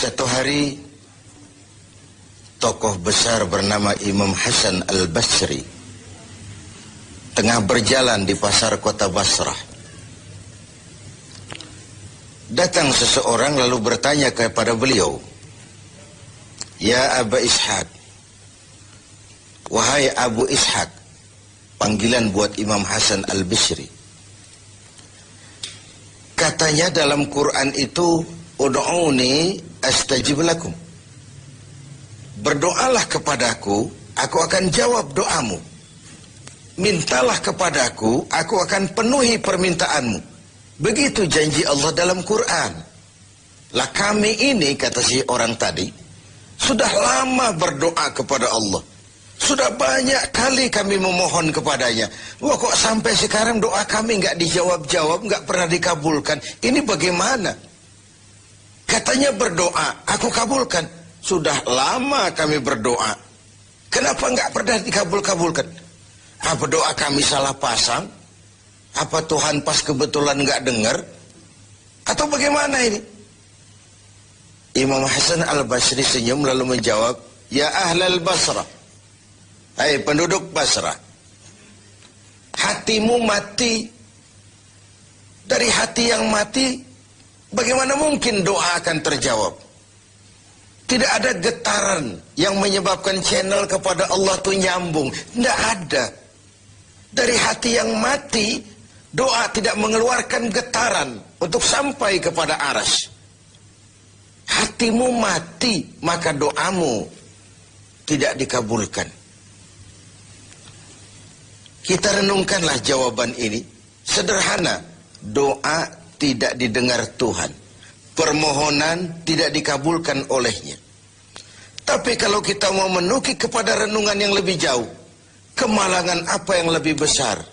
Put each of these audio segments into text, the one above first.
Satu hari tokoh besar bernama Imam Hasan Al-Basri tengah berjalan di pasar kota Basrah. Datang seseorang lalu bertanya kepada beliau, "Ya Aba Ishaq," wahai Abu Ishaq, panggilan buat Imam Hasan Al-Basri. Katanya dalam Quran itu, "Ud'uni astajib lakum." Berdoalah kepadaku, aku akan jawab doamu. Mintalah kepadaku, aku akan penuhi permintaanmu. Begitu janji Allah dalam Quran. Lah kami ini, kata si orang tadi, sudah lama berdoa kepada Allah. Sudah banyak kali kami memohon kepadanya. Wah, kok sampai sekarang doa kami nggak dijawab-jawab, nggak pernah dikabulkan. Ini bagaimana? Katanya berdoa, aku kabulkan. Sudah lama kami berdoa. Kenapa nggak pernah dikabul-kabulkan? Apa doa kami salah pasang? Apa Tuhan pas kebetulan nggak dengar? Atau bagaimana ini? Imam Hasan Al-Basri senyum lalu menjawab, "Ya ahlal Basrah, hai penduduk Basrah, hatimu mati. Dari hati yang mati, bagaimana mungkin doa akan terjawab? Tidak ada getaran yang menyebabkan channel kepada Allah itu nyambung. Tidak ada. Dari hati yang mati, doa tidak mengeluarkan getaran untuk sampai kepada aras. Hatimu mati, maka doamu tidak dikabulkan." Kita renungkanlah jawaban ini. Sederhana, doa tidak didengar Tuhan. Permohonan tidak dikabulkan olehnya. Tapi kalau kita mau menukik kepada renungan yang lebih jauh, kemalangan apa yang lebih besar?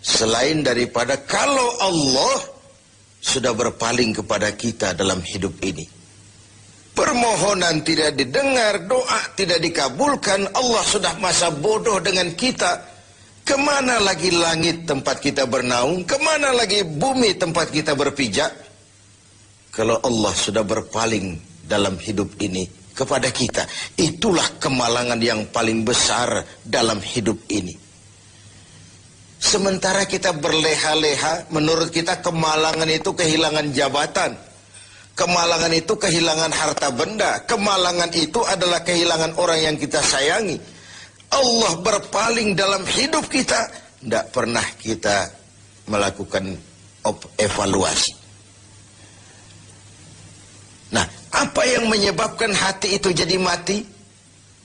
Selain daripada kalau Allah sudah berpaling kepada kita dalam hidup ini. Permohonan tidak didengar, doa tidak dikabulkan, Allah sudah masa bodoh dengan kita. Kemana lagi langit tempat kita bernaung? Kemana lagi bumi tempat kita berpijak? Kalau Allah sudah berpaling dalam hidup ini kepada kita, itulah kemalangan yang paling besar dalam hidup ini. Sementara kita berleha-leha, menurut kita kemalangan itu kehilangan jabatan. Kemalangan itu kehilangan harta benda. Kemalangan itu adalah kehilangan orang yang kita sayangi. Allah berpaling dalam hidup kita, tidak pernah kita melakukan evaluasi. Nah, apa yang menyebabkan hati itu jadi mati?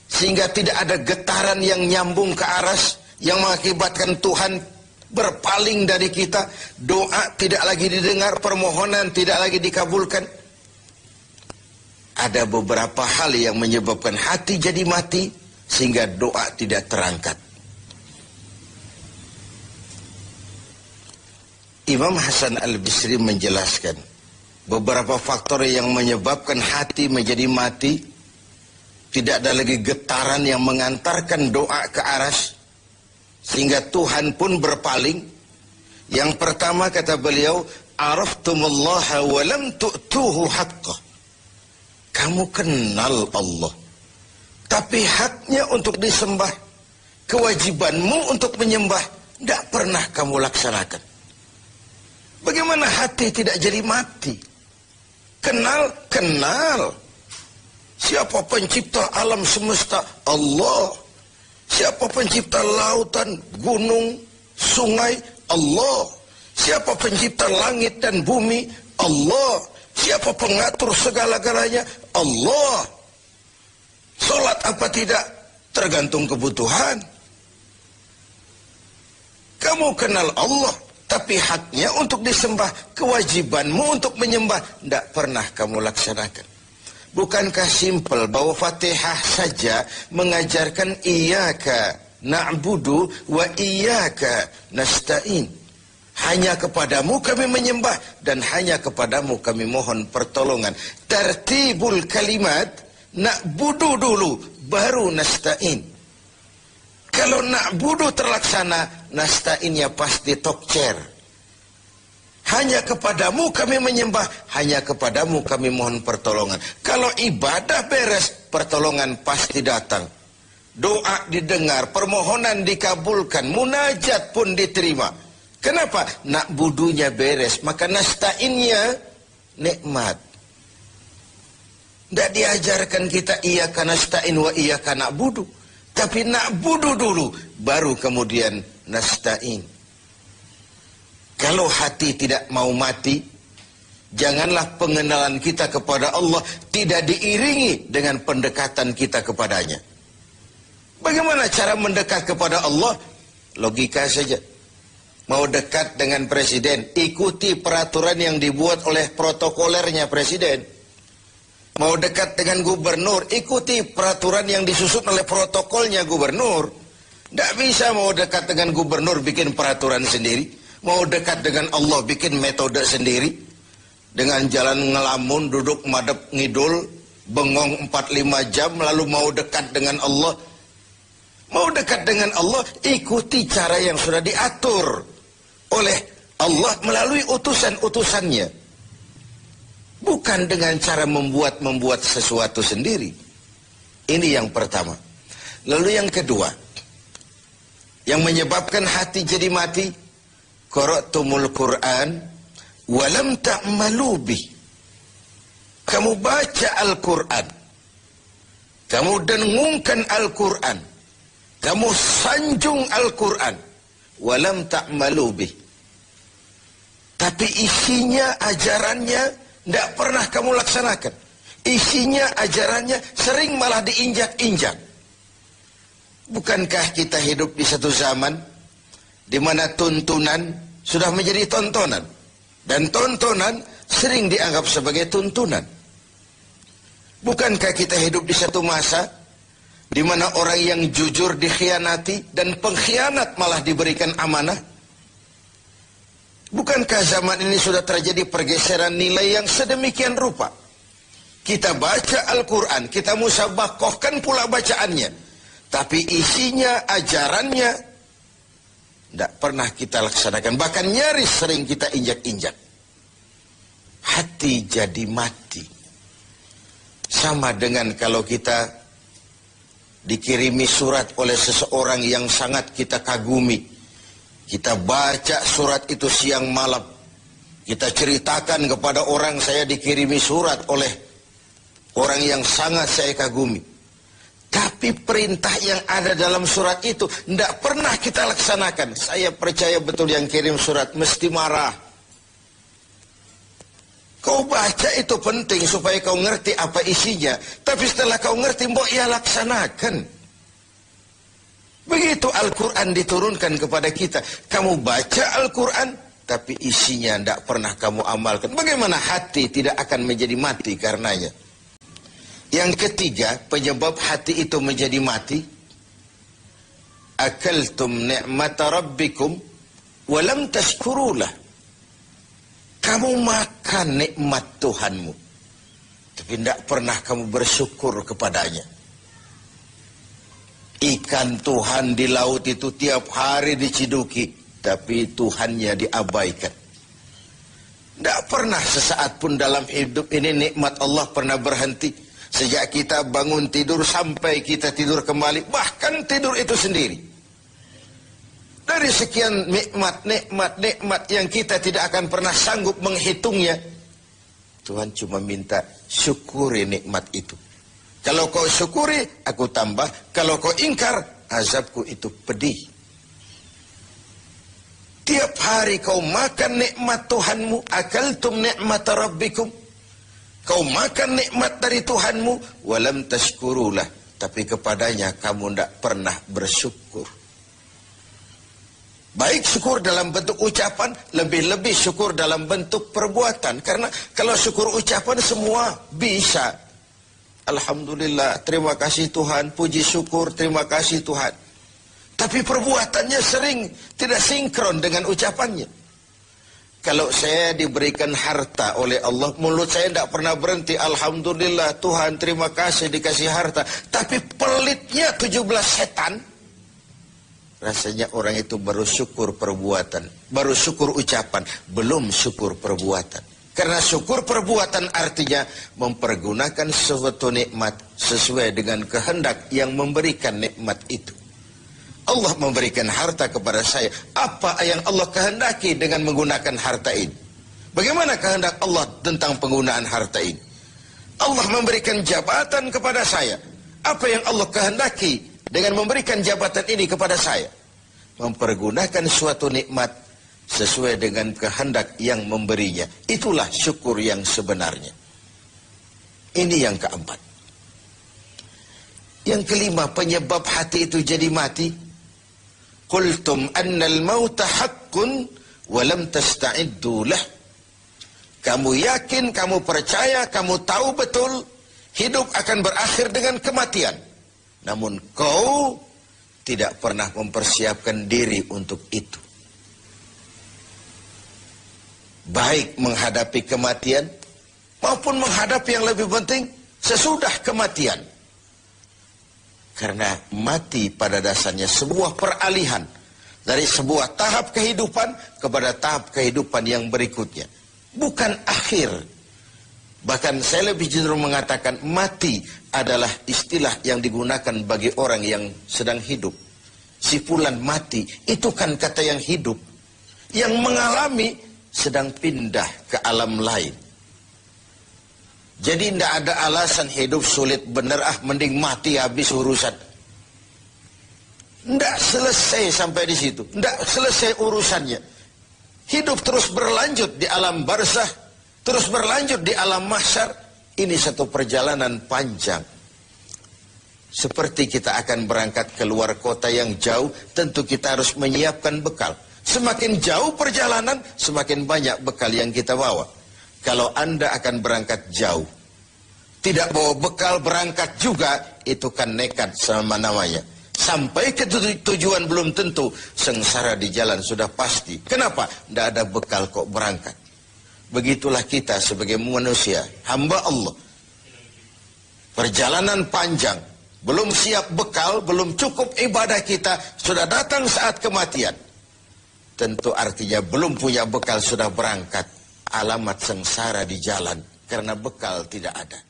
Sehingga tidak ada getaran yang nyambung ke aras, yang mengakibatkan Tuhan berpaling dari kita. Doa tidak lagi didengar, permohonan tidak lagi dikabulkan. Ada beberapa hal yang menyebabkan hati jadi mati, sehingga doa tidak terangkat. Imam Hasan Al-Basri menjelaskan beberapa faktor yang menyebabkan hati menjadi mati. Tidak ada lagi getaran yang mengantarkan doa ke aras, sehingga Tuhan pun berpaling. Yang pertama kata beliau, "Araftumullaha wa lam tu'tuhu haqqah." Kamu kenal Allah, tapi haknya untuk disembah, kewajibanmu untuk menyembah, tidak pernah kamu laksanakan. Bagaimana hati tidak jadi mati? Kenal. Siapa pencipta alam semesta? Allah. Siapa pencipta lautan, gunung, sungai? Allah. Siapa pencipta langit dan bumi? Allah. Siapa pengatur segala-galanya? Allah. Sholat apa tidak? Tergantung kebutuhan. Kamu kenal Allah, tapi haknya untuk disembah, kewajibanmu untuk menyembah, tidak pernah kamu laksanakan. Bukankah simpel bahwa Fatihah saja mengajarkan iyyaka na'budu wa iyyaka nasta'in. Hanya kepadamu kami menyembah dan hanya kepadamu kami mohon pertolongan. Tertibul kalimat, na'budu dulu, baru nasta'in. Kalau na'budu terlaksana, nasta'innya pasti tokcer. Hanya kepadamu kami menyembah, hanya kepadamu kami mohon pertolongan. Kalau ibadah beres, pertolongan pasti datang. Doa didengar, permohonan dikabulkan, munajat pun diterima. Kenapa? Nak budunya beres, maka nasta'innya nikmat. Tidak diajarkan kita iyyaka nasta'in wa iyyaka na'budu. Tapi na'budu dulu, baru kemudian nasta'in. Kalau hati tidak mau mati, janganlah pengenalan kita kepada Allah tidak diiringi dengan pendekatan kita kepadanya. Bagaimana cara mendekat kepada Allah? Logika saja. Mau dekat dengan presiden, ikuti peraturan yang dibuat oleh protokolernya presiden. Mau dekat dengan gubernur, ikuti peraturan yang disusun oleh protokolnya gubernur. Tidak bisa mau dekat dengan gubernur bikin peraturan sendiri. Mau dekat dengan Allah bikin metode sendiri. Dengan jalan ngelamun, duduk madep ngidul, bengong 4-5 jam, lalu mau dekat dengan Allah. Mau dekat dengan Allah, ikuti cara yang sudah diatur oleh Allah melalui utusan-utusannya. Bukan dengan cara membuat sesuatu sendiri. Ini yang pertama. Lalu yang kedua, yang menyebabkan hati jadi mati, qara'tumul Qur'an walam ta'malu bih. Kamu baca Al-Quran, kamu dengungkan Al-Quran, kamu sanjung Al-Quran, walam ta'malu bih. Tapi isinya, ajarannya tidak pernah kamu laksanakan. Isinya, ajarannya sering malah diinjak-injak. Bukankah kita hidup di satu zaman di mana tuntunan sudah menjadi tontonan, dan tontonan sering dianggap sebagai tuntunan? Bukankah kita hidup di satu masa di mana orang yang jujur dikhianati dan pengkhianat malah diberikan amanah? Bukankah zaman ini sudah terjadi pergeseran nilai yang sedemikian rupa? Kita baca Al-Quran, kita musabakohkan pula bacaannya, tapi isinya, ajarannya tidak pernah kita laksanakan. Bahkan nyaris sering kita injak-injak. Hati jadi mati. Sama dengan kalau kita dikirimi surat oleh seseorang yang sangat kita kagumi. Kita baca surat itu siang malam. Kita ceritakan kepada orang, saya dikirimi surat oleh orang yang sangat saya kagumi. Tapi perintah yang ada dalam surat itu tidak pernah kita laksanakan. Saya percaya betul yang kirim surat mesti marah. Kau baca itu penting supaya kau ngerti apa isinya. Tapi setelah kau ngerti, mbok ya laksanakan. Begitu Al-Quran diturunkan kepada kita. Kamu baca Al-Quran, tapi isinya tidak pernah kamu amalkan. Bagaimana hati tidak akan menjadi mati karenanya? Yang ketiga, penyebab hati itu menjadi mati, akaltum ni'mata rabbikum walam tashkurulah. Kamu makan nikmat Tuhanmu, tapi tidak pernah kamu bersyukur kepadanya. Ikan Tuhan di laut itu tiap hari diciduki, tapi Tuhannya diabaikan. Tidak pernah sesaat pun dalam hidup ini nikmat Allah pernah berhenti. Sejak kita bangun tidur sampai kita tidur kembali, bahkan tidur itu sendiri. Dari sekian nikmat yang kita tidak akan pernah sanggup menghitungnya, Tuhan cuma minta syukuri nikmat itu. Kalau kau syukuri, aku tambah. Kalau kau ingkar, azabku itu pedih. Tiap hari kau makan nikmat Tuhanmu, akaltum ni'mata rabbikum. Kau makan nikmat dari Tuhanmu, walam tashkurulah, tapi kepadanya kamu tidak pernah bersyukur. Baik syukur dalam bentuk ucapan, lebih-lebih syukur dalam bentuk perbuatan. Karena kalau syukur ucapan semua bisa. Alhamdulillah, terima kasih Tuhan, puji syukur, terima kasih Tuhan. Tapi perbuatannya sering tidak sinkron dengan ucapannya. Kalau saya diberikan harta oleh Allah, mulut saya tidak pernah berhenti. Alhamdulillah Tuhan, terima kasih dikasih harta. Tapi pelitnya 17 setan. rasanya orang itu baru syukur perbuatan, baru syukur ucapan, belum syukur perbuatan. Karena syukur perbuatan artinya mempergunakan suatu nikmat sesuai dengan kehendak yang memberikan nikmat itu. Allah memberikan harta kepada saya. Apa yang Allah kehendaki dengan menggunakan harta ini? Bagaimana kehendak Allah tentang penggunaan harta ini? Allah memberikan jabatan kepada saya. Apa yang Allah kehendaki dengan memberikan jabatan ini kepada saya? Mempergunakan suatu nikmat sesuai dengan kehendak yang memberinya. Itulah syukur yang sebenarnya. Ini yang keempat. Yang kelima, penyebab hati itu jadi mati. Qultum annal mauta haqqun wa lam tasta'iddu lah. Kamu yakin, kamu percaya, kamu tahu betul hidup akan berakhir dengan kematian. Namun kau tidak pernah mempersiapkan diri untuk itu. Baik menghadapi kematian maupun menghadapi yang lebih penting sesudah kematian. Karena mati pada dasarnya sebuah peralihan dari sebuah tahap kehidupan kepada tahap kehidupan yang berikutnya. Bukan akhir. Bahkan saya lebih cenderung mengatakan mati adalah istilah yang digunakan bagi orang yang sedang hidup. Si fulan mati, itu kan kata yang hidup. Yang mengalami sedang pindah ke alam lain. Jadi tidak ada alasan hidup sulit bener, mending mati habis urusan. Tidak selesai sampai di situ. Tidak selesai urusannya. Hidup terus berlanjut di alam barzah, terus berlanjut di alam mahsyar. Ini satu perjalanan panjang. Seperti kita akan berangkat ke luar kota yang jauh, tentu kita harus menyiapkan bekal. Semakin jauh perjalanan, semakin banyak bekal yang kita bawa. Kalau Anda akan berangkat jauh, tidak bawa bekal berangkat juga, itu kan nekat sama namanya. Sampai ke tujuan belum tentu, sengsara di jalan sudah pasti. Kenapa? Tidak ada bekal kok berangkat. Begitulah kita sebagai manusia, hamba Allah. Perjalanan panjang, belum siap bekal, belum cukup ibadah kita, sudah datang saat kematian. Tentu artinya belum punya bekal sudah berangkat. Alamat sengsara di jalan karena bekal tidak ada.